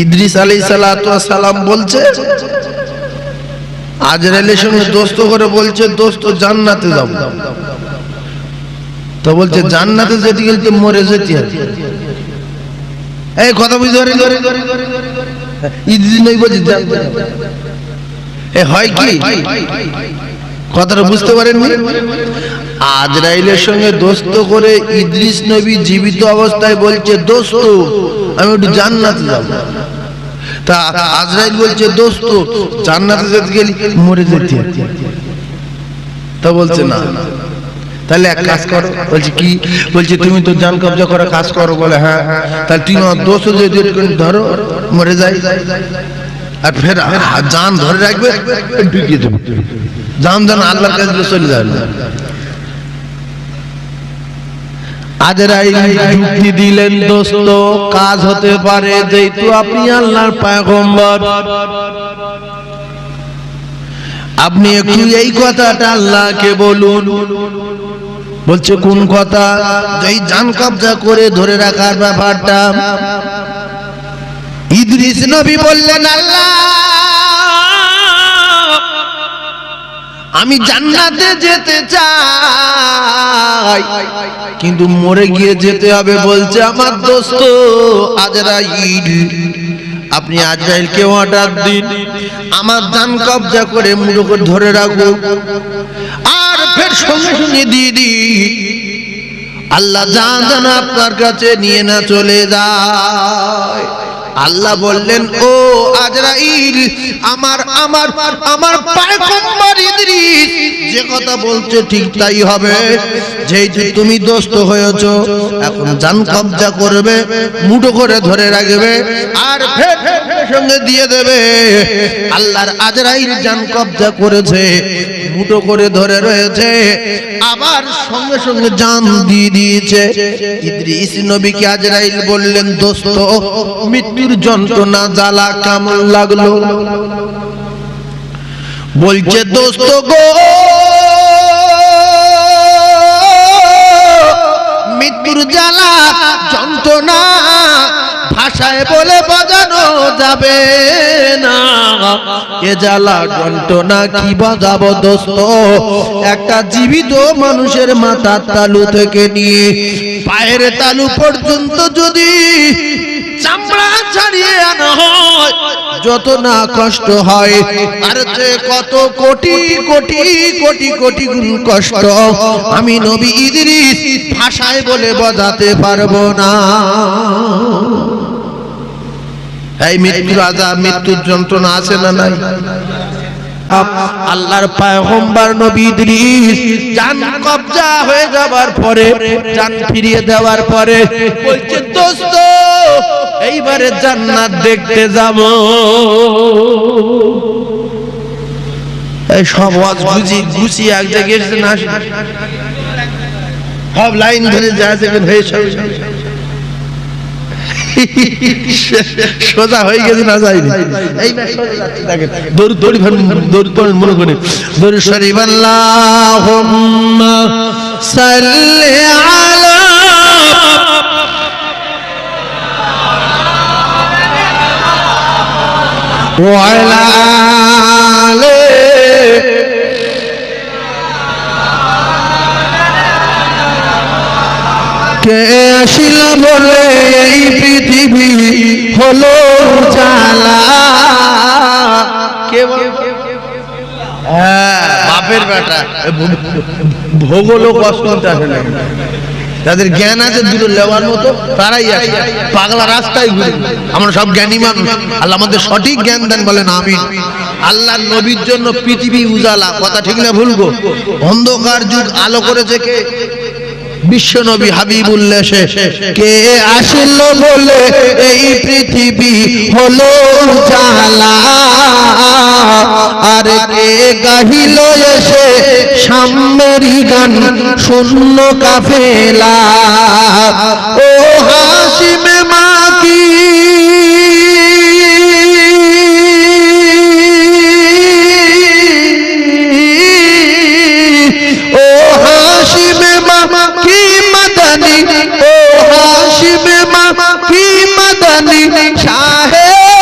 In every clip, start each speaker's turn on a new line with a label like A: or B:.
A: ইদ্রিস আলাইহিস সালাতু ওয়াস সালাম বলছে, আজরাইলের সঙ্গে দোস্ত করে বলছে, দোস্ত জান্নাতে যাব। তো বলছে জান্নাতে যেতে গেলে তো মরে যেতে হবে। এই কথা বুঝতে পারি, ইদ্রিস নই বলছে এ হয় কি, কথাটা বুঝতে পারেননি? আজরাইলের সঙ্গে দোস্ত করে ইদ্রিস নবী জীবিত অবস্থায় বলছে, দোস্ত আমি একটু জান্নাতে যাব। তা আজরাইল বলছে, দোস্ত জান্নাতে যেতে গেলে মরে যেতে হবে। তা বলছে না, তাহলে এক কাজ করো। বলছে কি? বলছে তুমি তো জান কবজা করা কাজ করো। বলে হ্যাঁ। তাহলে তুমি আমার দোস্ত যদি ধরো মরে যাই, আর ফের জান ধরে রাখবে, ঢুকিয়ে দেবে, জান আল্লাহর কাছে চলে যাবে। আজরাইল যুক্তি দিলেন, দোস্ত কাজ হতে পারে, যেহেতু আপনি আল্লাহর পয়গম্বর, আপনি একটু এই কথাটা আল্লাহকে বলুন। বলছে কোন কথা? যেই জান কবজা করে ধরে রাখার ব্যাপারটা। ইদ্রিস নবী বললেন, আল্লাহ আমি জান্নাতে যেতে চাই, কিন্তু মরে গিয়ে যেতে হবে। বলছে আমার দোস্ত আজরাইল, আপনি আজরাইলকে অর্ডার দিন, আমার জান কবজা করে মুঠো করে ধরে রাখো, আর ফের সঙ্গে সঙ্গে দিয়ে দি আল্লাহ জান আপনার কাছে নিয়ে না চলে যায়। আল্লাহ বললেন, ও আজরাইল, আমার আমার আমার পয়গম্বর ইদ্রিস যে কথা বলছে ঠিক তাই হবে। যেহেতু তুমি দোস্ত হয়েছো, এখন জান কবজা করবে, মুঠো করে ধরে রাখবে, আর ফের সঙ্গে দিয়ে দেবে। আল্লাহর আজরাইল জান কবজা করেছে, মুঠো করে ধরে রয়েছে, আবার সঙ্গে সঙ্গে জান দিয়ে দিয়েছে। ইদ্রিস নবীকে আজরাইল বললেন, দোস্ত মৃত্যুর যন্ত্রণা জ্বালা কেমন লাগলো? বলছে, দোস্ত গো মৃত্যুর জ্বালা যন্ত্রণা ভাষায় বলে বোঝানো যাবে না। এ জ্বালা যন্ত্রণা কি বোঝাবো দোস্ত? একটা জীবিত মানুষের মাথার তালু থেকে নিয়ে পায়ের তালু পর্যন্ত যদি চামড়া ছাড়িয়ে আনা হয়, যত না কষ্ট হয়, আর যে কত কোটি কোটি কোটি কোটি গুণ কষ্ট আমি নবী ইদ্রিস ভাষায় বলে বোঝাতে পারবো না। এই মৃত্যুর আযাব, মৃত্যুর যন্ত্রণা আছে না নাই? আল্লাহর পয়গম্বর নবী ইদ্রিস জান কবজা হয়ে যাবার পরে, জান ফিরিয়ে দেওয়ার পরে বলছে, দোস্ত এইবারে জান্নাত দেখতে যাব। এই সব ওয়াজ গুছিয়ে এক জায়গায় এসে না, সব লাইন ধরে যা যাবেন হয়ে সোজা হয়ে গেছে না যায়নি। এই দরুদ পড়েন মনে করে, দরুদ শরীফ আল্লাহুম্মা সাল্লি আলা ওয়া আলা আলি কে আসিল বলে এই পৃথিবী হলো জ্বালা। কে বাপের বেটা ভোগলো কষ্ট আসে না, যাদের জ্ঞান আছে দুটো লেওয়ার মতো তারাই আসে, পাগলা রাস্তায় ঘুরে। আমরা সব জ্ঞানী মানুষ, আল্লাহ আমাদের সঠিক জ্ঞান দেন, বলেন আমিন। আল্লাহর নবীর জন্য পৃথিবী উজালা, কথা ঠিক না ভুল গো? অন্ধকার যুগ আলো করেছে কে? বিশ্ব নবী হাবিবুল্লাহ কে আসিল বলে এই পৃথিবী হলো জ্বালা, আর কে গাহিল এসে সাম্যেরি গান শূন্য কাফেলা। ও হাসিমে মাকি শাহে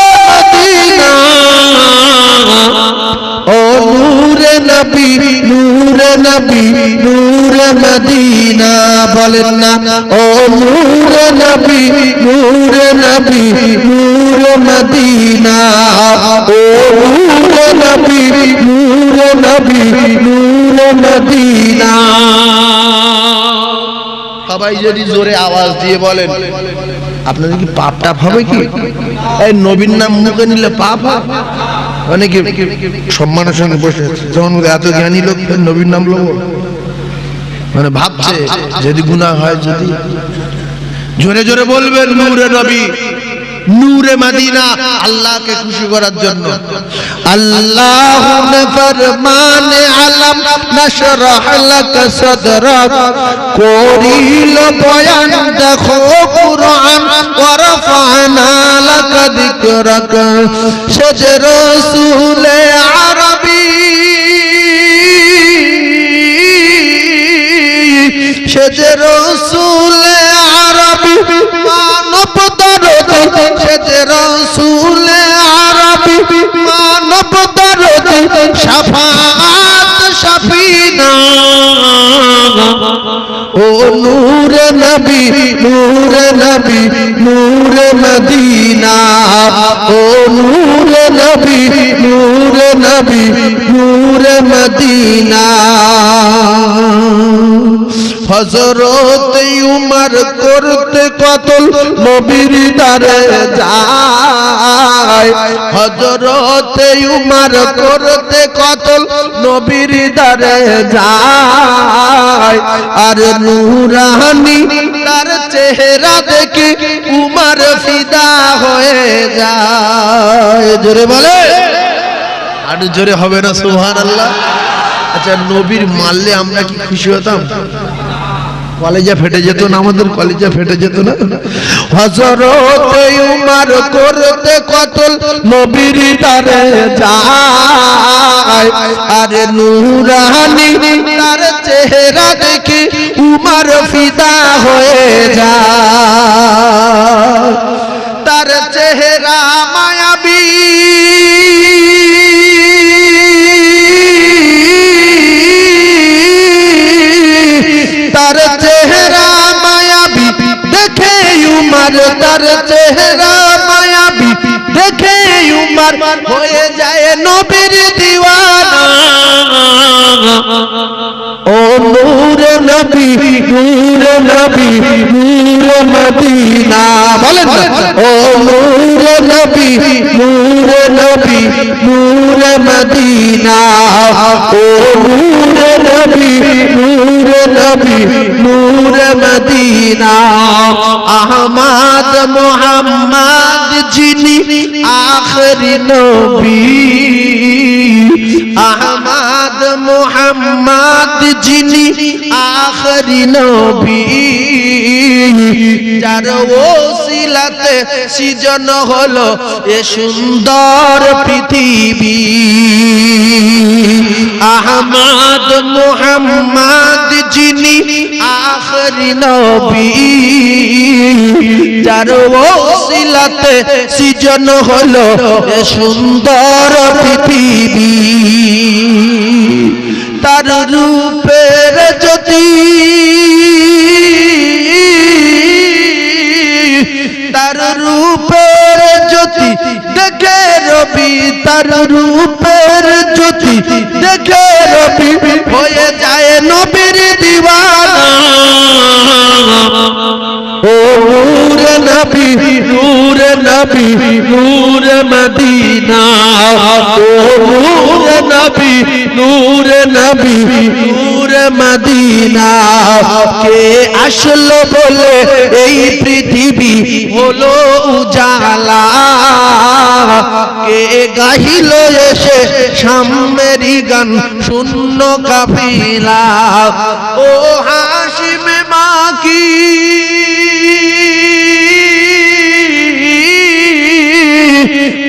A: ও নূরে নবী নূরে নবী নূরে মদিনা ও নূরে নবী নূরে নবী নূরে মদিনা সবাই যদি জোরে আওয়াজ দিয়ে বলেন আপনাদের কি পাপ টাপ হবে কি এই নবীর নাম মুখে নিলে পাপ হয় অনেকে সম্মানের সঙ্গে বসে আছে যেমন এত জ্ঞানী লোক নবীর নাম লোক মানে ভাবছে যদি গুনাহ হয় যদি জোরে জোরে বলবেন নূরে নবী নূরে মদিনা আল্লাহকে খুশি করার জন্য আল্লাহু ফরমানে আলম নশরাহ লাক সদরাক করিল বয়ান দেখো কুরআন ওয়া রাফানা লাক যিকরাক সজ রাসূলে আরবী সজ রাসূলে আরবী মানব দরদি সজ রাসূলে আরবী মানব দরদি শাফাআত শাফিনা ও নূরে নবী নূরে নবী নূরে মদিনা ও নূরে নবী নূরে নবী নূরে মদিনা হযরত উমর করতে কতল নবীর দারে যায় হযরত উমর করতে কতল নবীর দারে যায় আর নূরানী তার চেহারা দেখে উমর ফিদা হয়ে যায় জোরে বলে আর জোরে হবে না সুবহানাল্লাহ আচ্ছা নবীর মারলে আমরা কি খুশি হতাম কলেজা ফেটে যেত না আমাদের কলেজা ফেটে যেত না হযরত উমর করতে কতল নবীর দারে যায় আরে নূরানী তার চেহারা দেখে উমর ফিদা হয়ে যায় তার চেহারা মায়াবী তার চেহারা মায়াবী দেখে উমর তার চেহারা মায়াবী দেখে উমর হয়ে যায় নবীর দিওয়ানা ও নূরে নবী নূরে নবী নূরে মদিনা বলেন না ও নূরে নবী নূরে নবী নূরে মদিনা ও নূরে নবী নূরে নবী নূরে মদিনা আহমদ মুহাম্মদ যিনি আখরি নবী আহমদ মুহাম্মদ যিনি আখরি নবী যার ওসিলাতে সৃজন হলো এ সুন্দর পৃথিবী আহমদ মুহাম্মদ যিনি আখরি নবী যার ওসিলাতে সৃজন হলো এ সুন্দর পৃথিবী তার রূপের জ্যোতি তার রূপের জ্যোতি দেখে রবি তার রূপের জ্যোতি দেখে রবি হয়ে যায় নবীর দিওয়ানা ও নূরে নবী নূরে নবী নূরে মদিনা ও নূরে নবী নূরে নবী নূরে মদিনা কে আসলো বলে এই পৃথিবী হলো উজালা কে গাহিল এসে সামেরি গান শূন্য কাফিলা ও হাশিম মাকি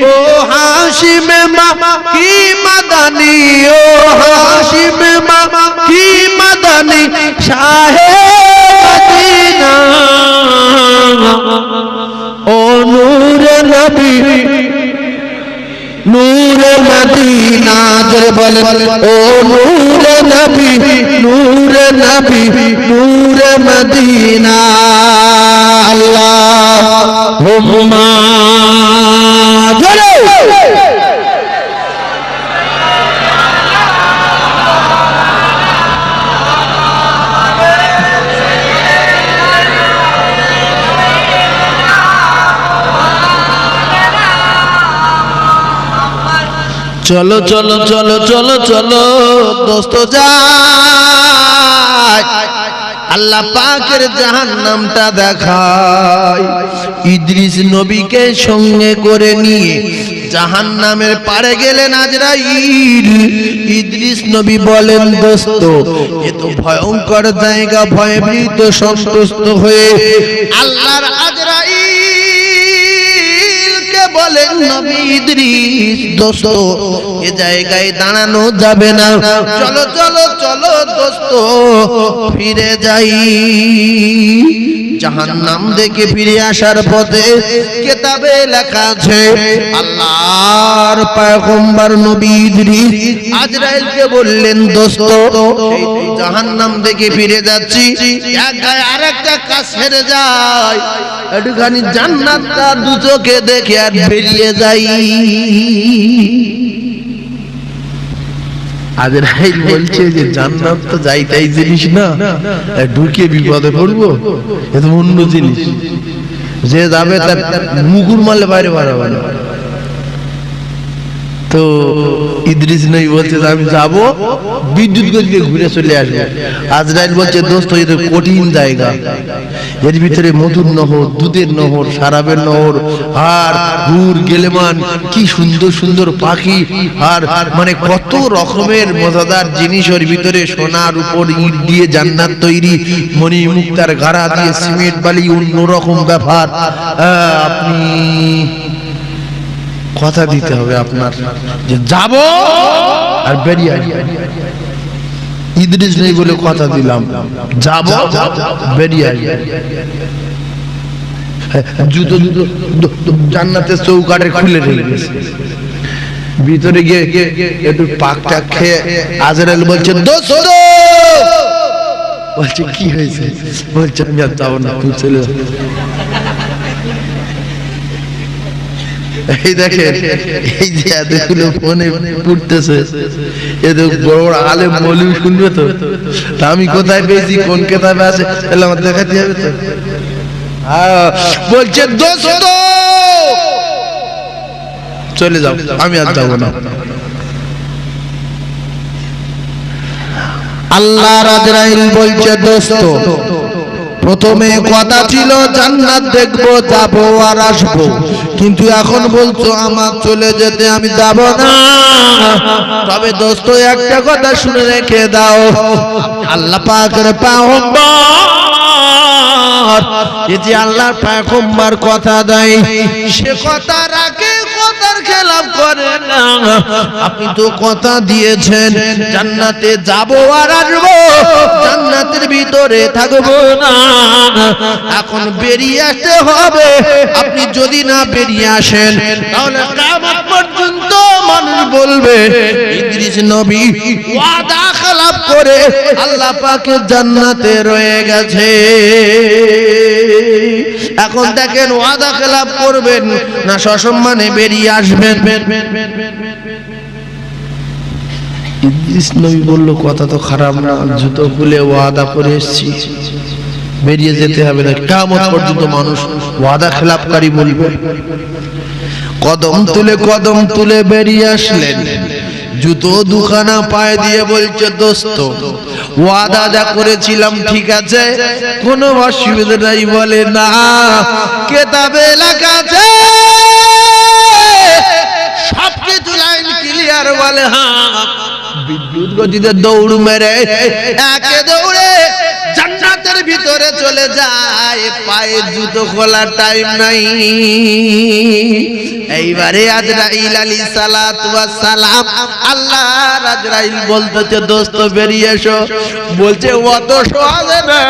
A: ও হাশিম মাকি মাদানী ও হাশিম মাকি মাদানী শাহে মদিনা ও নূরে নবী নূরে মদিনা জোরে বলেন ও নূরে নবী নূরে নবী নূরে মদিনা আল্লাহুম্মা চলো চলো চলো চলো চলো দোস্ত যাই আল্লাহ পাকের জাহান্নামটা দেখায়। ইদ্রিস নবীকে সঙ্গে করে নিয়ে জাহান্নামের পারে গেলেন আজরাইল। ইদ্রিস নবী বলেন, দোস্ত এ তো ভয়ঙ্কর জায়গা। ভয়ভীত সন্তুষ্ট হয়ে আল্লাহর আজরাইলকে বলেন, নবী ইদ্রিস দোস্ত এ জায়গায় দাঁড়ানো যাবে না, চলো চলো চলো দোস্ত ফিরে যাই। জাহান্নাম দেখে ফিরে আসার পথে কিতাবে লেখা আছে আল্লাহর পয়গম্বর নবী ইদ্রিস আজরাইলকে বললেন, দোস্ত জাহান্নাম দেখে ফিরে যাচ্ছি, এক গায়ে আরেকটা কাজ ছেড়ে যায়, একটুখানি জান্নাতটা দু চোখে দেখে আর বেরিয়ে যাই। আজরাইল বলছে যে জান্নাত তো যাইতাই জিনিস না, ঢুকে বিপদে পড়বো, এ তো অন্য জিনিস, যে যাবে তার মুকুর মারলে বাইরে বাড়াবে না। তো ইদ্রিস নবী বলছে আমি যাবো, বিদ্যুৎ গতিতে ঘুরে চলে আসবো। আজরাইল বলছে, দোস্ত এটা কঠিন জায়গা, এর ভিতরে মধুর নহর, দুধের নহর, শরাবের নহর, আর হুর গেলেমান, কি সুন্দর সুন্দর পাখি, আর মানে কত রকমের মজাদার জিনিস ওর ভিতরে, সোনার উপর ইট দিয়ে জান্নাত তৈরি, মণি মুক্তার গাড়া দিয়ে সিমেন্ট বালি, অন্যরকম ব্যাপার। আপনি কথা দিতে হবে আপনার যে যাব আর বেরিয়ে আসবো। ইদ্রিস নেই বলে কথা দিলাম, যাব বেরিয়ে আসবো। জুতো জুতো জান্নাতের চৌকাঠে খুলে রেখেছে, ভিতরে গিয়ে একটু পাকটা খেয়ে আজরাইল বলছে, দোস্ত বলছে কি হয়েছে? বলছে আমি আর যাবো না, তুই চলে যা। এই দেখেন, এই যে এতগুলো ফোনে পড়তেছে, এত বড় বড় আলেম মৌলবি শুনবে তো, আমি কোথায় পেয়েছি, কোন কেতাবে আছে, তাহলে আমার দেখাতে হবে তো। বলছে, দোস্ত চলে যাও, আমি আর যাবো না। আল্লাহ আজরাইল বলছে, দোস্ত প্রথমে কথা ছিল জান্নাত দেখবো, যাবো আর আসবো, কিন্তু এখন বলছো আমার চলে যেতে, আমি যাব না। তবে দোস্ত একটা কথা শুনে রেখে দাও, আল্লাহ পাকের পয়গম্বর, এই যে আল্লাহর পয়গম্বর কথা দেয় সে কথা রাখে, কথার খেলাফ করে না। আপনি তো কথা দিয়েছেন জান্নাতে যাবো আর আসবো, জান্নাতের ভিতরে থাকবো না, এখন বেরিয়ে আসতে হবে। আপনি যদি না বেরিয়ে আসেন তাহলে কিয়ামত পর্যন্ত মানুষ বলবে ইদ্রিস নবী ওয়াদা খেলাফ করে আল্লাহ পাকের জান্নাতে রয়ে গেছে। এখন দেখেন, ওয়াদা খেলাফ করবেন না সসম্মানে বেরিয়ে আসবেন। ইদ্রিস নবী বলল, কথা তো খারাপ না, জুতো খুলে ওয়াদা করে এসেছি, বেরিয়ে যেতে হবে না, কিয়ামত পর্যন্ত মানুষ ওয়াদা খেলাফকারী বলবে। কদম তুলে বেরিয়ে আসলেন, জুতো দুখানা পায়ে দিয়ে বলছে, দোস্ত ওয়াদা যা করেছিলাম ঠিক আছে, কোনো অসুবিধা নাই। বলে না, কিতাবে লেখা আছে সবকিছু লাইন ক্লিয়ার। বলে হ্যাঁ, বিদ্যুৎ গতিতে দৌড় মেরে একে দৌড়ে জান্নাতের ভিতরে চলে যায়, পায়ে জুতো খোলার টাইম নাই। এইবারে আজরাইল আলাইহিস সালাতু ওয়াস সালাম, আল্লাহর আজরাইল বলতেছে, দোস্ত বেরিয়ে এসো। বলছে, অত সহজ না,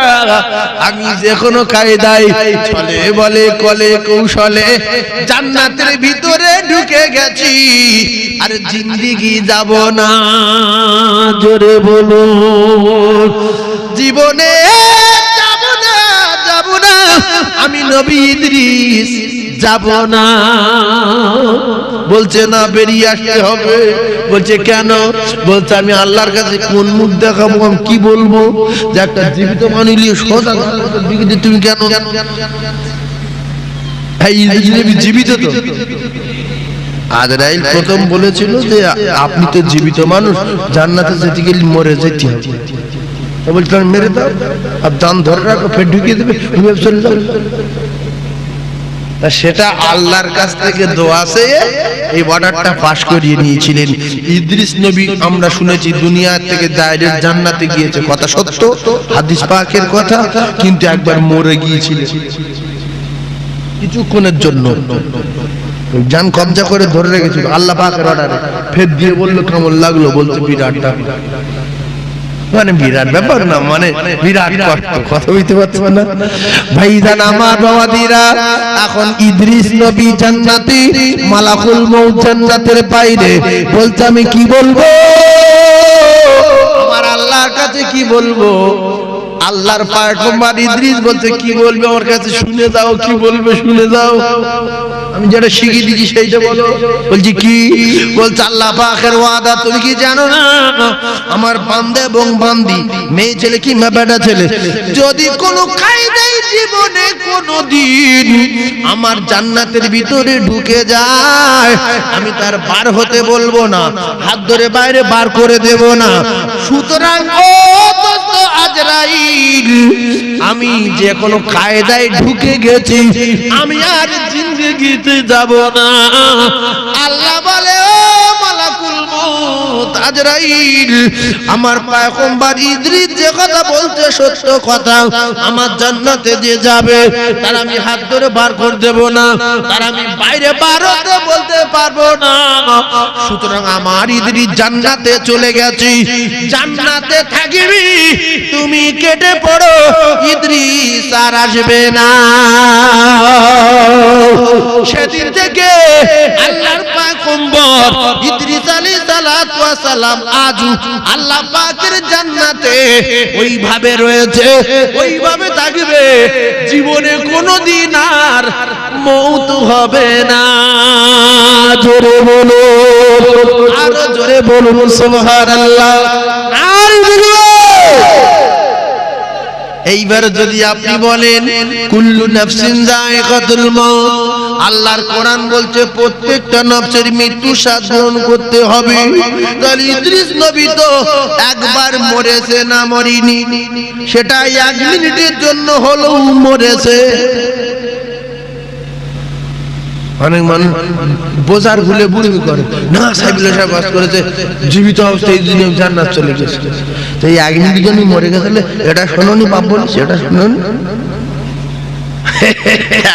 A: আমি যে কোনো কায়দায় চলে বলে কলে কৌশলে জান্নাতের ভিতরে ঢুকে গেছি, আর জিন্দেগি যাব না। জোরে বলুন, জীবনে নবী ইদ্রিস যাব না। বলছে না, বেরিয়ে আসতে হবে। বলছে কেন? বলছে আমি আল্লাহর কাছে কোন মুখ দেখাবো, আমি কি বলবো যে একটা জীবিত মানুষ নিয়ে সোজা তুমি কেন? জীবিত তো। আজরাইল প্রথম বলেছিল যে আপনি তো জীবিত মানুষ, জান্নাতে যেতে গেলে মরে যেতে হবে। বলছিলাম মেরে দাও, আর জান ধরে রাখো, ফের ঢুকিয়ে দেবে, চলে যাও। সেটা আল্লাহর কাছ থেকে দোয়া চেয়ে এই অর্ডারটা পাশ করিয়ে নিয়েছিলেন ইদ্রিস নবী। আমরা শুনেছি দুনিয়া থেকে ডাইরেক্ট জান্নাতে গিয়েছে, কথা সত্য, হাদিস পাকের কথা, কিন্তু একবার মরে গিয়েছিলেন কিছুক্ষণের জন্য। জান কবজা করে ধরে রেখেছিল আল্লাহ পাকের অর্ডারে। ফের দিয়ে বললো কেমন লাগলো? বলতে বিরাটটা, মানে বিরাট ব্যাপার না, মানে বিরাট কষ্ট। কথা বলতে পারছে না ভাইজান আমার বাবাদিরা। এখন ইদ্রিস নবী জান্নাতি, মালাকুল মউত জান্নাতের বাইরে। বলতে আমি কি বলবো, আমার আল্লাহর কাছে কি বলবো? আল্লাহর পয়গম্বর ইদ্রিস বলতে কি বলবে আমার কাছে? শুনে দাও, কি বলবে শুনে দাও। আমি যেটা শিখিয়ে দিচ্ছি সেইটা বলো। বলছি কি? বলছে আল্লাহ পাকের ওয়াদা, তুমি কি জানো না আমার বান্দা এবং বান্দি, মেয়ে ছেলে কিংবা বেটা ছেলে, যদি কোনো কায়দায় জীবনে কোনোদিন আমার জান্নাতের ভিতরে ঢুকে যায়, আমি তার বার হতে বলবো না, হাত ধরে বাইরে বার করে দেব না। সুতরাং ও দোস্ত আজরাইল, আমি যে কোনো কায়দায় ঢুকে গেছি, আমি আর জিন্দেগিতে যাব না। আল্লাহ বলে ও মালাকুল মউত আজরাইল, আমার পয়গম্বর ইদ্রিস যে কথা বলতে সত্য কথা, আমার জান্নাতে যে যাবে তার আমি হাত ধরে বার করে দেব না, তার আমি বাইরে বার হতে বলতে পারবো না। সুতরাং আমার ইদ্রিস জান্নাতে চলে গেছি, জান্নাতে থাকবি, তুমি কেটে পড়ো, ইদ্রিস আর আসবে না। সেদিন থেকে আল্লাহর পয়গম্বর ইদ্রিস আলাইহিস সালাতু ওয়াস সালাম আজও আল্লাহ পাকের জান্নাতে ওইভাবে রয়েছে, ওইভাবে থাকবে, জীবনে কোনোদিন আর মওত হবে না। জোরে বলো, আরো জোরে বলুন সুবহানাল্লাহ। আর এইবার যদি আপনি বলেন কুল্লু নাফসিন যায়কাতুল মউত, আল্লাহর কোরআন বলছে প্রত্যেকটা নফসের মৃত্যু স্বাদ গ্রহণ করতে হবে। তাহলে ইদ্রিস নবী তো একবার মরেছে না মরিনি? সেটা 1 মিনিটের জন্য হলেও মরেছে। অনেক মানুষ বোঝার ভুলে বুড়ি করে না, সাইবুল্লাহ সাহেব বাস করেছে জীবিত অবস্থায় জান্নাত চলে গেছে। তো এই 1 মিনিটের জন্য মরে গেছে, এটা শোনোনি পাপ বলি, সেটা শোনোনি।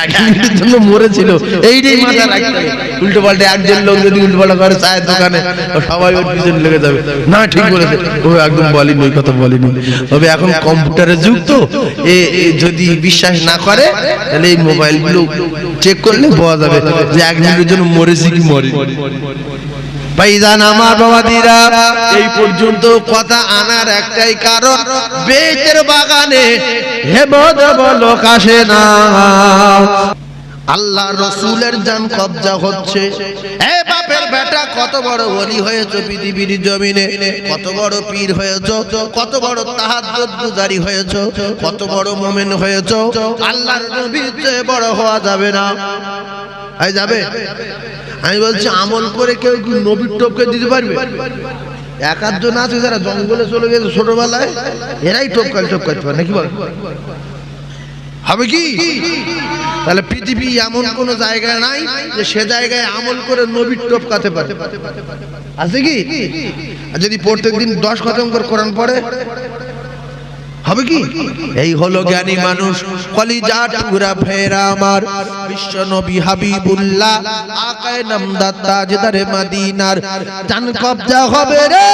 A: 1 মিনিটের জন্য মরেছিল, এইটাই মাথা রাখতে হবে। উল্টো পাল্টে একজন লোক যদি উল্টো পাল্টা করে চায়ের দোকানে, সবাই ওর পিছনে লেগে যাবে। না ঠিক বলেছে, ও একদম বলিনি, ওই কথা বলিনি। তবে এখন কম্পিউটারের যুগ তো, যদি বিশ্বাস না করে তাহলে এই মোবাইলগুলো চেক করলে বোঝা যাবে যে 1 মিনিটের জন্য মরেছি কি মরে। ভাইজান আমার বাবাদিরা, এই পর্যন্ত কথা আনার একটাই কারণ, বেতের বাগানে হেবদেব লোক আসে না। আল্লাহ রসুলের জান কবজা হচ্ছে। এ বাপের বেটা, কত বড় ওলি হয়েছো পৃথিবীর জমিনে, কত বড় পীর হয়েছো, কত বড় তাহাজ্জুদ গুজারি হয়েছো, কত বড় মুমিন হয়েছো, আল্লাহর নবীর চেয়ে বড় হওয়া যাবে না। এই যাবে? আমি বলছি আমল করে কেউ কি নবীর টপকে দিতে পারবে? 1-8 আছে যারা জঙ্গলে চলে গেছে ছোটবেলায়, এরাই টপকাতে পারে নাকি? বল হবে কি? তাহলে পৃথিবী এমন কোন জায়গা নাই যে সে জায়গায় আমল করে নবীর টপকাতে পারে? আছে কি? যদি প্রত্যেকদিন 10 খতম করে কোরআন পড়ে হবে কি? এই হলো জ্ঞানী মানুষ। কলিজা টুকরা ফেরা আমার বিশ্ব নবী হাবিবুল্লাহ আকায়ে নামদার তাজদারে মদিনার জান কবজা হবে রে।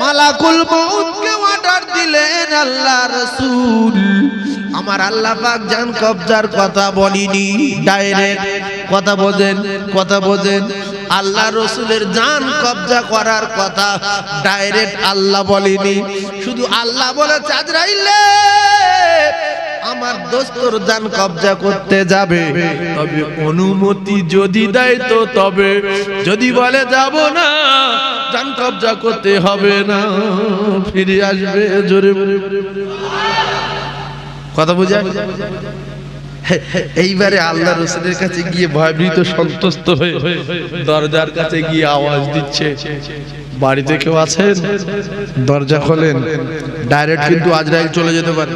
A: মালাকুল মউতকে অর্ডার দিলেন আল্লাহ রাসূল। আমার আল্লাহ পাক জান কবজার কথা বলিনি, ডাইরেক্ট কথা বোঝেন। আল্লাহ রসুলের জান কবজা করার কথা ডাইরেক্ট আল্লাহ বলেনি, শুধু আল্লাহ বলেছে আজরাইল আমার দোস্তর জান কবজা করতে যাবে, তবে অনুমতি যদি দেয় তো তবে, যদি বলে যাব না জান কবজা করতে হবে না, ফিরে আসবে। জোরে কথা বুঝা? এইবারে আল্লাহ রাসূলের কাছে গিয়ে ভয়ভীত সন্তুষ্ট হয়ে দরজার কাছে গিয়ে আওয়াজ দিচ্ছে, বাড়িতে কেউ আছেন? দরজা খোলেন। ডাইরেক্ট কিন্তু আজরাইল চলে যেতে পারে,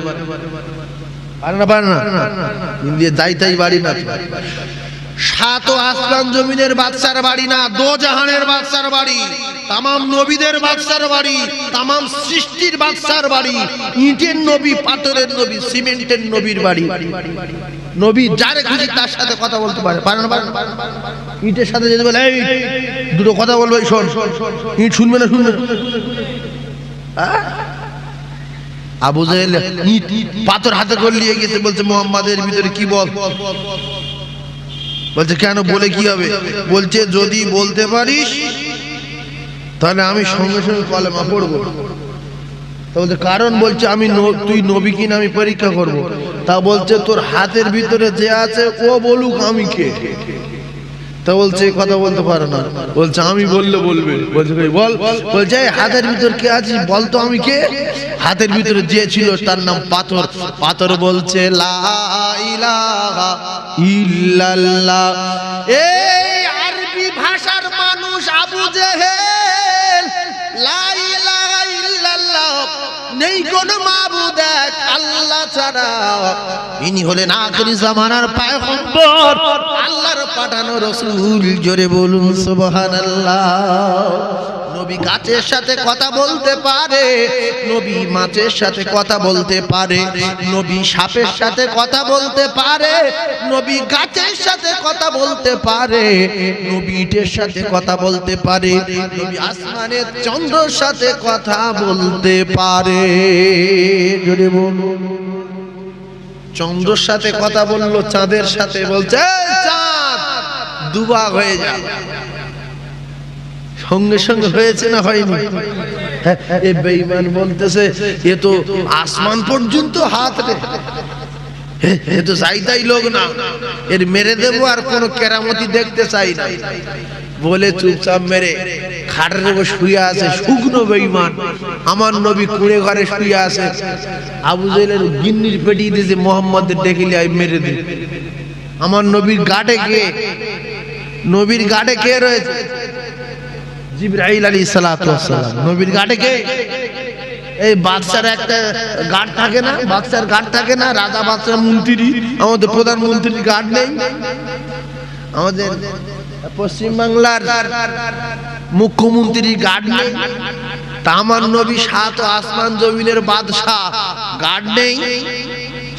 A: পারে না ইন্ডিয়া যাই তাই বাড়ি না, সাত আসমান জমিনের বাদশার বাড়ি না, দো জাহানের বাদশার বাড়ি, তামাম নবীদের বাদশার বাড়ি, তামাম সৃষ্টির বাদশার বাড়ি, ইটের নবী, পাথরের নবী, সিমেন্টের নবীর বাড়ি। নবী যারে খুশি তার সাথে কথা বলতে পারে, পারে না? ইটের সাথে যেতে বলে, এই দুটো কথা বলবে, শোন, ইট শুনবে না, শুনবে না। আবু জাহেল ইট পাথর হাতে করে নিয়ে গেছে, বলছে মুহাম্মাদের ভিতরে কি বল? বলছে কেন, বলে কি হবে? বলছে যদি বলতে পারিস তাহলে আমি সঙ্গে সঙ্গে কলেমা পড়বো। তা বলছে কারণ? বলছে আমি তুই নবী কিনা আমি পরীক্ষা করব। তা বলছে তোর হাতের ভিতরে যে আছে ও বলুক আমি কে। তা বলছে কথা বলতে পারে না। বলছে আমি বললে বলবে। বলছে বল। বলছে হাতের ভিতর কে আছে বলতো আমি কে। হাতের ভিতরে যে ছিল তার নাম পাথর। পাথর বলছে লা ইলাহা ইল্লাল্লাহ। এই আরবি ভাষার মানুষ আবু জেহেল, লা ইলাহা ইল্লাল্লাহ, নেই কোন মাবুদ এক আল্লাহ ছাড়া, ইনি হলেন আখিরি জামানার পয়গম্বর, আল্লাহর পাঠানো রাসূল। জোরে বলুন সুবহানাল্লাহ। নবী গাছের সাথে কথা বলতে পারে, নবী মাছের সাথে কথা বলতে পারে, নবী সাপের সাথে কথা বলতে পারে, নবী গাছের সাথে কথা বলতে পারে, নবী ইটের সাথে কথা বলতে পারে, নবী আসমানের চন্দ্রের সাথে কথা বলতে পারে। জোরে বলুন। চন্দ্রের সাথে কথা বললো, চাঁদের সাথে বলছে চাঁদ দুভাগ হয়ে যাবে। সঙ্গে সঙ্গে হয়েছে না হয়নি? এ বেঈমান বলতেছে এ তো আসমান পর্যন্ত হাত রে, এ তো যাইতাই লোক না, এর মেরে দেবো আর কোনো কেরামতি দেখতে চাই না বলে চুপচাপ মেরে খাটের উপর শুয়ে আছে। শুকনো বেঈমান। আমার নবী কুড়ে ঘরে শুয়ে আছে। আবু জাহেলের গিন্নির পেটিয়ে দিয়েছে, মুহাম্মদের ডেকে লিয়ে মেরে দে। আমার নবীর গাটে কে? নবীর গাটে কে রয়েছে? জিবরাইল আলাইহিস সালাতু ওয়াস সালাম। নবীর গাটে কে? এই বাদশার একটা গার্ড থাকে না, বাদশার গার্ড থাকে না, রাজা বাদশা মন্ত্রী, আমাদের প্রধানমন্ত্রীর গার্ড নেই? আমাদের পশ্চিম বাংলার মুখ্যমন্ত্রীর গার্ড নেই? তা আমার নবী সাত আসমান জমিনের বাদশা, গার্ড নেই?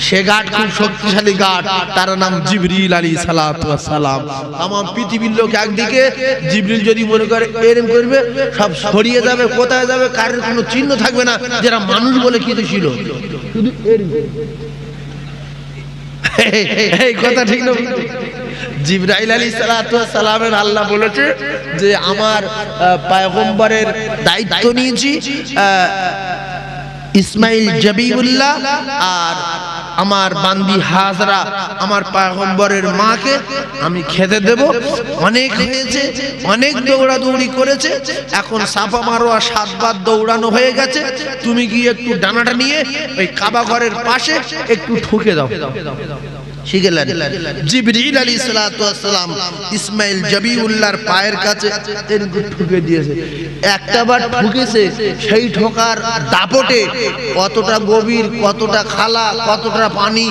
A: সে গার্ড খুব শক্তিশালী গার্ড, তার নাম জিবরিল আলাইহিস সালাতু ওয়াস সালাম। আমার পৃথিবীর লোক একদিকে, জিবরিল যদি মনে করে এরকম করবে সব ছড়িয়ে যাবে, কোথায় যাবে কারের কোনো চিহ্ন থাকবে না, যারা মানুষ বলে কিছু ছিল, শুধু এই কথা ঠিক না? জিবরাইল আলাইহিস সালাতু ওয়াস সালামের আল্লাহ বলেছে যে আমার পয়গম্বরের দায়িত্ব নিয়েছি ইসমাইল জবিউল্লাহ আর আমার বান্দি হাজরা, আমার পয়গম্বরের মাকে আমি খেতে দেব। অনেক হয়েছে, অনেক দৌড়াদৌড়ি করেছে, এখন সাফা মারোয়া 7 বার দৌড়ানো হয়ে গেছে, তুমি গিয়ে একটু ডানাটা নিয়ে ওই কাবা ঘরের পাশে একটু ঠুকে দাও। জিবরিল আলাইহিস সালাতু ওয়াস সালাম ইসমাইল জবিউল্লাহর পায়ের কাছে ঠুকে দিয়েছে। একটা বার ঠুকেছে, সেই ঠোকার দাপটে কতটা গভীর, কতটা খালা, কতটা পানি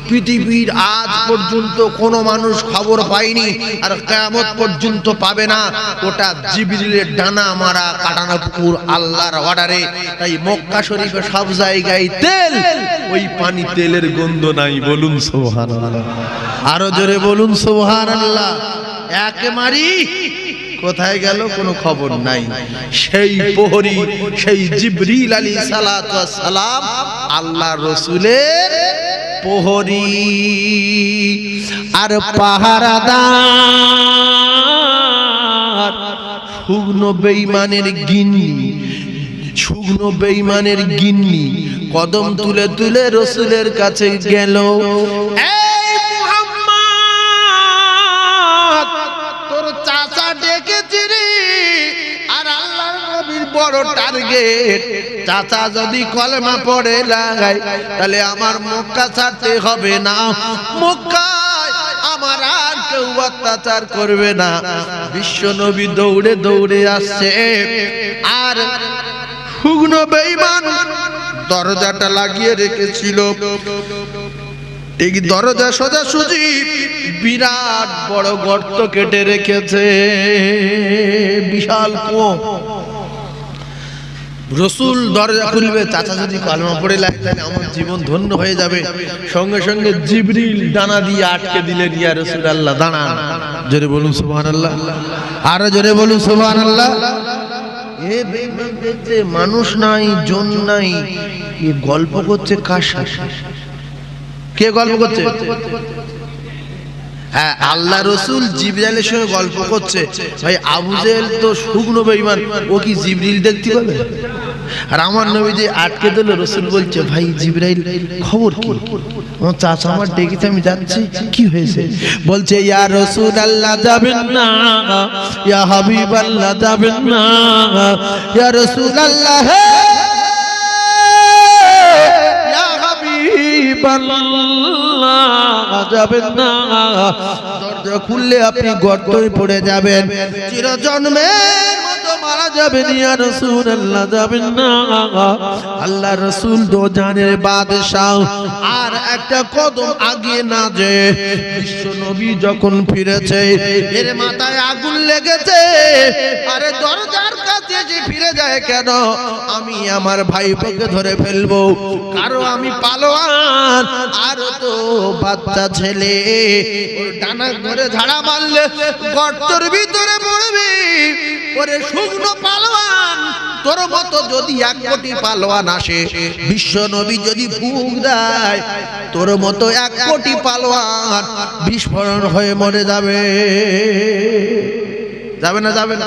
A: পৃথিবীর আজ পর্যন্ত কোনো মানুষ খবর পায়নি, আর কিয়ামত পর্যন্ত পাবে না। ওটা জিবরিলের ডানা মারা কাটানো পুকুর, আল্লাহর অর্ডারে। তাই মক্কা শরীফে সব জায়গায় তেল, ওই পানি তেলের গন্ধ নাই। বলুন সুবহানাল্লাহ। আরো জোরে বলুন সুবহানাল্লাহ। একে মারি কোথায় গেল কোনো খবর নাই। সেই প্রহরী, সেই জিবরিল আলাইহিস সালাতু ওয়াস সালাম আল্লাহর রাসূলের প্রহরী আর পাহারাদার। শুকনো বেঈমানের গিন্নি শুকনো বেঈমানের গিন্নি কদম তুলে তুলে রাসূলের কাছে গেল। এই মুহাম্মদ, তোর চাচা ডেকেছে রে, আর আল্লাহর নবীর বড় টার্গেট। চাচা যদি কলেমা পড়ে লাগায় তাহলে আমার মক্কা ছাড়তে হবে না, মক্কায় আমার আর কেউ অত্যাচার করবে না। বিশ্ব নবী দৌড়ে দৌড়ে আসছে, আর শুকনো বেঈমান দরজাটা লাগিয়ে রেখেছিল। এই দরজা সোজাসুজি বিরাট বড় গর্ত কেটে রেখেছে, বিশাল কূপ। রসুল দরজা খুলবে, চাচা যদি কলমা পড়ে লাগে তাহলে আমার জীবন ধন্য হয়ে যাবে। সঙ্গে সঙ্গে জিবরিল ডানা দিয়ে আটকে দিলেন, ইয়া রাসূলুল্লাহ দাঁড়ান। জোরে বলুন সুবহানাল্লাহ, আরো জোরে বলুন সুবহানাল্লাহ। এ দেখতে মানুষ নাই, জন নাই, এ গল্প করছে কার সাথে? কে গল্প করছে? হ্যাঁ, আল্লাহ রসুল জিবরাইলের সঙ্গে গল্প করছে। ভাই আবু জেহেল তো শুকনো বেঈমান, ও কি জিবরিল দেখতে পাবে? আর আমার নবী যে আটকে দিল, রসুল বলছে ভাই জিবরাইল খবর কি? ও চাচা আমার ডেকেছে, আমি যাচ্ছি, কি হয়েছে? বলছে ইয়া রাসূলুল্লাহ যাবেন না, ইয়া হাবিবাল্লাহ যাবেন না, ইয়া রাসূলুল্লাহ ইয়া হাবিবাল্লাহ যাবেন না। দরজা খুললে আপনি গর্তয় পড়ে যাবেন, চিরজন্মের মতো মারা যাবেন, ইয়া রাসূলুল্লাহ যাবেন না। আল্লাহ রাসূল দো জানের বাদশাহ, আর একটা কদম আগে না যে বিশ্ব নবী যখন ফিরেছে, এর মাথায় আগুন লেগেছে। আরে দরজার কাছে যে ফিরে যায় কেন? আমি আমার ভাইপোকে ধরে ফেলবো, কারো আমি পালোয়ান, আর তো বাচ্চা ছেলে, ওর ডানা ধরে ঝাড়া মারলে গর্তের ভিতরে পড়বি। ওরে শুকনো পালোয়ান, তোর মতো যদি 1 কোটি পালোয়ান আসে, বিশ্ব নবী যদি ফুঁক দেয়, তোর মতো 1 কোটি পালোয়ান বিস্ফোরণ হয়ে মরে যাবে। যাবে না? যাবে না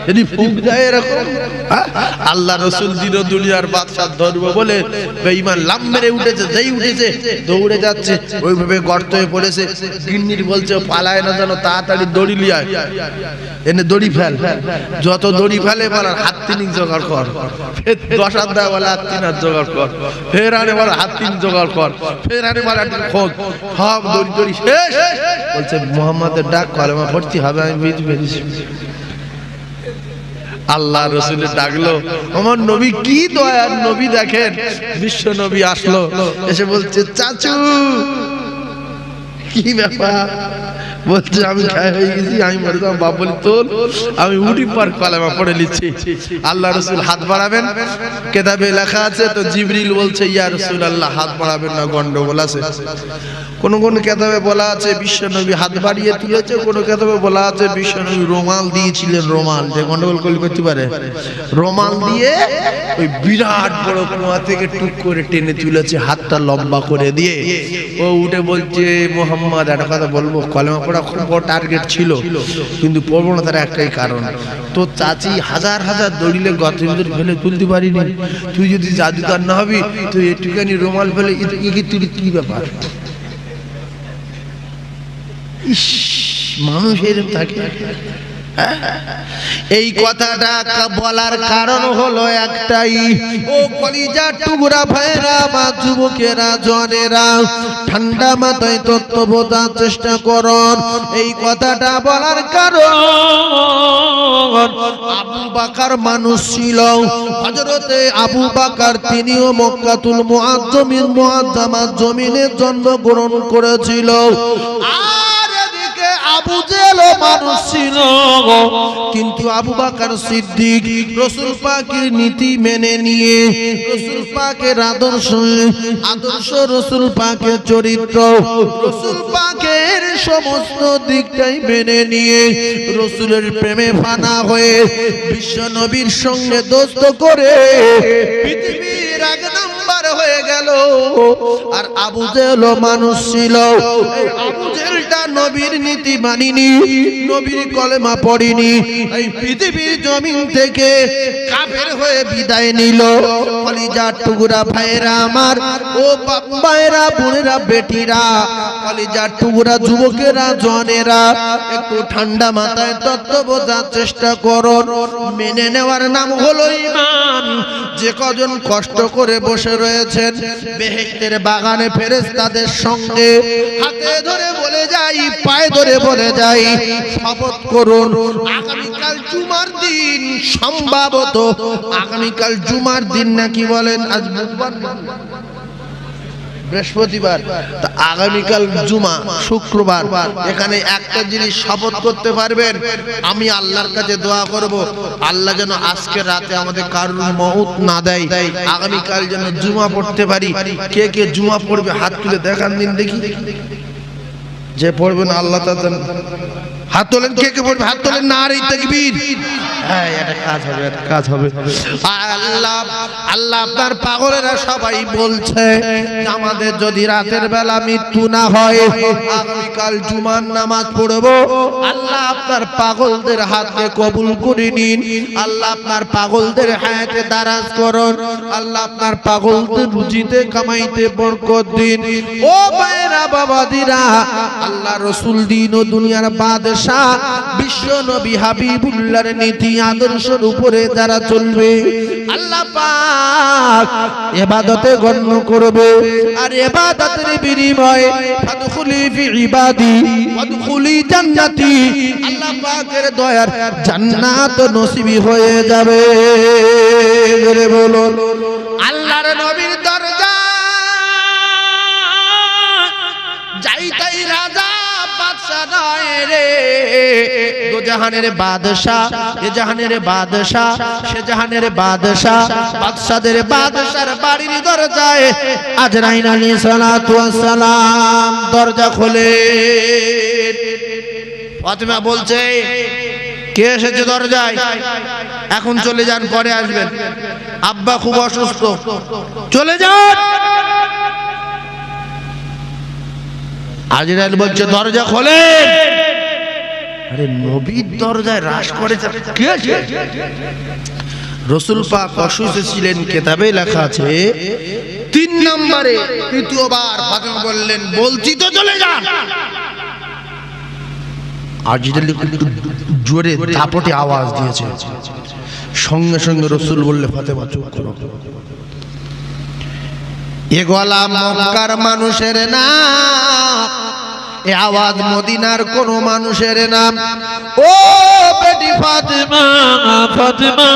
A: যদি ফুঁক দেয় এরকম? আল্লাহ রসুল দিন দুনিয়ার বাদশাহ ধরবো বলে বেঈমান লাম মেরে উঠেছে, যেই উঠেছে দৌড়ে যাচ্ছে, ওইভাবে গর্ত হয়ে পড়েছে। গিন্নির বলছে পালায় না যেন, তাড়াতাড়ি দড়ি লিয়ে আয়, এনে দড়ি ফেল। যত দড়ি ফেলে বলার হাত 3 জোগাড় কর, ফের 10 হাত দেয় বলে হাত 3 হাত জোগাড় কর, ফের আনে বলে হাত 3 জোগাড় কর, ফের আনে বলে খোঁজ, সব দড়ি দড়ি শেষ। বলছে মুহাম্মাদের ডাক, কলেমা পড়তে হবে, আমি বুঝতে পেরেছি। আল্লাহ রসুলের ডাকলো, আমার নবী কি দয়ার নবী দেখেন। বিশ্ব নবী আসলো, এসে বলছে চাচু কি ব্যাপার? বলছে আমি খায় হয়ে গেছি, আমি মরে যাবো। বাপ বলি তোল, আমি উঠি পর কলেমা পড়ে নিচ্ছি। আল্লাহ রসুল হাত বাড়াবেন, কেতাবে লেখা আছে। তো জিবরিল বলছে ইয়া রাসূলুল্লাহ হাত বাড়াবেন না, গন্ডগোল আছে। কোন কোন কেতাবে বলা আছে বিশ্ব নবী হাত বাড়িয়ে তুলেছে, কোন কেতাবে বলা আছে বিশ্ব নবী রুমাল দিয়েছিলেন। রুমাল যে গন্ডগোল করতে পারে, রুমাল দিয়ে ওই বিরাট বড় কুয়া থেকে টুক করে টেনে তুলেছে, হাতটা লম্বা করে দিয়ে। ও উঠে বলছে মুহাম্মদ একটা কথা বলবো, কলেমা পড়া খুব বড় টার্গেট ছিল, কিন্তু পড়বো না তার একটাই কারণ, তো চাচি হাজার হাজার দড়িলে গর্তের ভিতরে ফেলে তুলতে পারিনি। তুই যদি জাদুকর না হবি, তুই একটুখানি রুমাল ফেলে তুই কি ব্যাপার? ইস, মানুষ এরকম থাকে। এই কথাটা বলার কারণ হলো একটাই, ও কলিজার টুকরা ভাইরা বা যুবকেরা জনেরা, ঠান্ডা মাথায় তত্ত্ব বোঝার চেষ্টা করুন। এই কথাটা বলার কারণ, আবু বকর মানুষ ছিল, হযরতে আবু বকর তিনিও মক্কাতুল মুআজ্জামিন মুআজ্জামাত জমিনে জন্মগ্রহণ করেছিল। আবু জেহেল মানুষ ছিল, কিন্তু আবু বকর সিদ্দিক রাসূল পাকের নীতি মেনে নিয়ে, রাসূল পাকের আদর্শ রাসূল পাকের চরিত্র, রাসূল পাকের সমস্ত দিকটাই মেনে নিয়ে রাসূলের প্রেমে ফানা হয়ে বিশ্ব নবীর সঙ্গে দোস্ত করে পৃথিবীর 1 নম্বর হয়ে গেল। আর আবু জেহেল মানুষ ছিল, আবু জেহেলটা নবীর নীতি মানিনি, নবীর কলেমা পড়িনি, এই পৃথিবীর জমিন থেকে কাফের হয়ে বিদায় নিল। কলিজার টুকরা ভাইরা আমার, ও বাবায়েরা, বোনেরা, বেটিরা, কলিজার টুকরা যুবকেরা, জওয়ানেরা, একটু ঠান্ডা মাথায় তত্ত্ব বোঝার চেষ্টা করুন। মেনে নেওয়ার নাম হলো ঈমান। যে কজন কষ্ট করে বসে রয়েছেন বেহেশতের বাগানে ফেরেশতাদের সঙ্গে, হাতে ধরে বলে যাই, পায়ে ধরে বলে যাই, শপথ করুন আগামীকাল জুমার দিন, সম্ভবত আগামীকাল জুমার দিন নাকি বলেন, আজ বুধবার বৃহস্পতিবার, তা আগামীকাল জুমা শুক্রবার। এখানে একটা জিনিস শপথ করতে পারবেন, আমি আল্লাহর কাছে দোয়া করব আল্লাহ যেন আজকে রাতে আমাদের কারোর মউত না দেয়, আগামীকাল যেন জুমা পড়তে পারি। কে কে জুমা পড়বে হাত তুলে দেখান দিন দেখি। যে পড়বেন আল্লাহ তাআলা হাত তোলেন, কে কে পড়বে হাত তোলেন, নারে তাকবীর। হ্যাঁ, এটা কাজ হবে, এটা কাজ হবে। আল্লাহ আল্লাহ আপনার পাগলেরা সবাই বলছে আমাদের যদি রাতের বেলা মৃত্যু না হয় আগামীকাল জুমার নামাজ পড়বো। আল্লাহ আপনার পাগলদের হাতকে কবুল করে নিন, আল্লাহ আপনার পাগলদের হায়াতে দারাজ করুন, আল্লাহ আপনার পাগলদের রুজিতে কামাইতে বরকত দিন। ও ভাইরা বাবাদিরা, আল্লাহ রাসূল দিন ও দুনিয়ার বাদশা বিশ্ব নবী হাবিবুল্লাহর নীতি আদর্শের উপরে যারা চলবে আল্লাহ পাক ইবাদতে গণ্য করবে। আর ইবাদতের বিনিময়ে ফাদখুলি ফি ইবাদি ওয়াদখুলি জান্নাতি, আল্লাহ পাকের দয়ার জান্নাত নসিবি হয়ে যাবে। বলে বলুন আল্লাহর নবীর দরজা যাইতাই রাজা বাদশা নয় রে, দো জাহানের বাদশা, এ জাহানের বাদশা, সে জাহানের বাদশা, বাদশাদের বাদশার বাড়ির দরজায় আজরাইল আলাইহিস সালাতু ওয়াস সালাম দরজা খোলে। ফাতিমা বলছে কে এসেছে দরজায়? এখন চলে যান, পরে আসবেন, আব্বা খুব অসুস্থ, চলে যান। আজরাইল বলছে দরজা খোলেন। আরে নবীর দরজায় রাশ করেছে কে আছে? রাসূল পাক অসুস্থ ছিলেন, কিতাবে লেখা আছে 3 নম্বরে তৃতীয়বার ফাতিমা বললেন বলছি তো চলে যান। আজরাইল একটু জোরে দাপটে আওয়াজ দিয়েছে, সঙ্গে সঙ্গে রাসূল বললে ফাতিমা চুপ করো। এ গলা মক্কার মানুষের না, এ আওয়াজ মদিনার কোন মানুষের নাম। ও বেটি ফাতিমা, ফাতিমা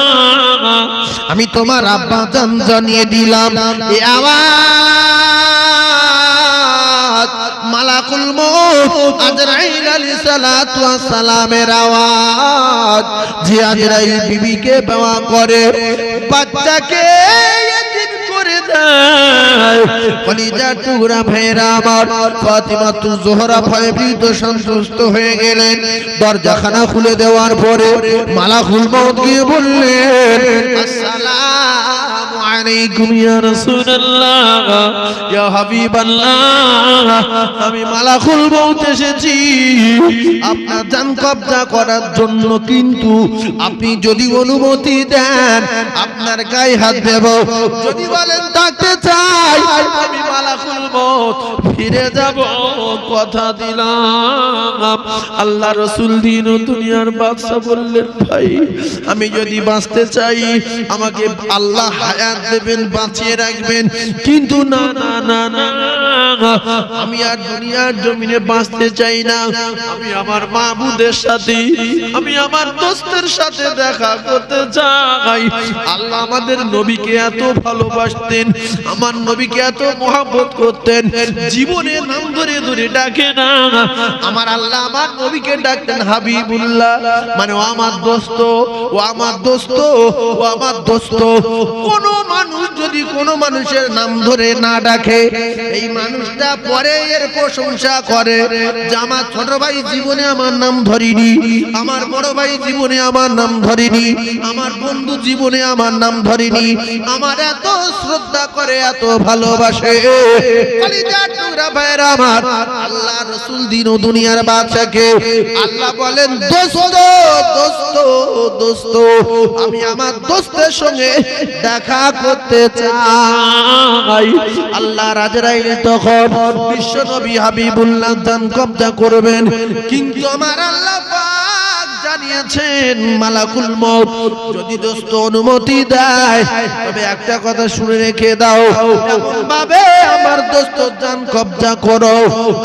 A: আমি তোমার আব্বা জান জানিয়ে দিলাম, এ আওয়াজ মালাকুল মউত আজরাইল আলাইহিস সালাতু ওয়াস সালামের আওয়াজ। যে আজরাইল বিবিকে বেওয়া করে, বাচ্চাকে এতিম করে দেয়। কলিজা টুকরা ভাইরা আমার, ফাতিমা তু জোহরা ভয়ে ভীত সন্তুষ্ট হয়ে গেলেন। দরজাখানা খুলে দেওয়ার পরে মালাকুল মউত গিয়ে বললেন আসসালামু আলাইকুম ইয়া রাসূলুল্লাহ, ইয়া হাবিবাল্লাহ, আমি মালাকুল মউত এসেছি আপনার জান কবজা করার জন্য, কিন্তু আপনি যদি অনুমতি দেন আপনার গায়ে হাত দেব, যদি বলেন থাকতে চাই আমি মালাকুল মউত ফিরে যাব, কথা দিলাম। আল্লাহ রাসূল দিন ও দুনিয়ার বাদশা বললেন ভাই আমি যদি বাঁচতে চাই আমাকে আল্লাহ হায়াত দেবেন, বাঁচিয়ে রাখবেন, কিন্তু না না না না আমি আর দুনিয়ার জমিনে বাঁচতে চাই না, আমি আমার মাবুদের সাথে, আমি আমার দোস্তের সাথে দেখা করতে চাই। আল্লাহ আমাদের নবীকে এত ভালোবাসতেন, আমার নবীকে এত মহব্বত করতেন, জীবনে নাম ধরে ধরে ডাকে না, আমার আল্লাহ আমার নবীকে ডাকতেন হাবিবুল্লাহ, মানে ও আমার দোস্ত, ও আমার দোস্ত, ও আমার দোস্ত। কোন মানুষ যদি কোনো মানুষের নাম ধরে না ডাকে, এই মানুষটা পরে এর প্রশংসা করে যে আমার ছোট ভাই জীবনে আমার নাম ধরিনি, আমার বড় ভাই জীবনে আমার নাম ধরিনি, আমার বন্ধু জীবনে আমার নাম ধরিনি, আমার এত শ্রদ্ধা করে, এত ভালোবাসে। কলিজার টুকরা ভাইরা আমার, আল্লাহ রাসূল দিন ও দুনিয়ার বাদশাকে আল্লাহ বলেন, দোস্ত দোস্ত দোস্ত, আমি আমার দোস্তের সঙ্গে দেখা করতে চাই। আল্লাহ আজরাইল তখন বিশ্ব নবী হাবিবুল্লাহ জান কবজা করবেন, কিন্তু আমার আল্লাহ পাক জানিয়েছেন মালাকুল মউত যদি দোস্ত অনুমতি দেয়, তবে একটা কথা শুনে রেখে দাও, এমন ভাবে আমার দোস্ত জান কবজা করো,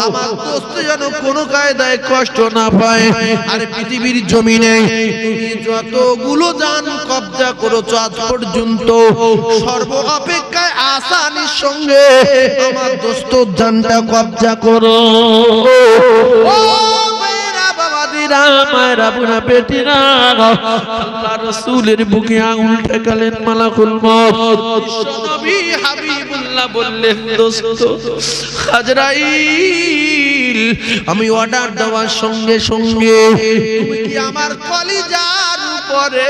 A: আমার দোস্ত যেন কোনো কায়দায় কষ্ট না পায়। আর পৃথিবীর জমিনে তুমি যতগুলো জান কবজা করেছো আজ পর্যন্ত, সর্ব অপেক্ষায় আসানির সঙ্গে আমার দোস্ত জানটা কবজা করো। ও মায়েরা বুড়া বেটিরা, আল্লাহ রাসূলের বুকে আঙুল ঠেকালেন মালাকুল মউত। নবী হাবিবুল্লাহ বললেন, দোস্ত আজরাইল, আমি অর্ডার দেওয়ার সঙ্গে সঙ্গে তুমি কি আমার কলিজার উপরে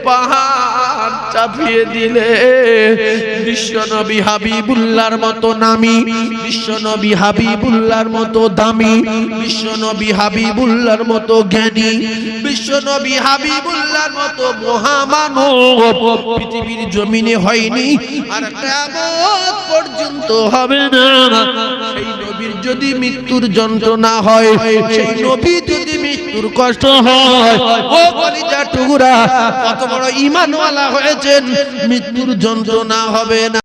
A: পাহাড় চাপিয়ে দিলে? বিশ্ব নবী হাবিবুল্লাহর মতো নামী, বিশ্ব নবী হাবিবুল্লাহর মতো দামি, বিশ্ব নবী হাবিবুল্লাহর মতো জ্ঞানী, বিশ্ব নবী হাবিবুল্লাহর মতো মহামানব পৃথিবীর জমিনে হয়নি, আর কিয়ামত পর্যন্ত হবে না। সেই নবীর যদি মৃত্যুর যন্ত্রণা হয়, সেই নবী যদি মৃত্যুর কষ্ট হয়, ও কলিজার টুকরা, কত বড় ঈমানওয়ালা হয়েছেন, মৃত্যুর যন্ত্রণা হবে না।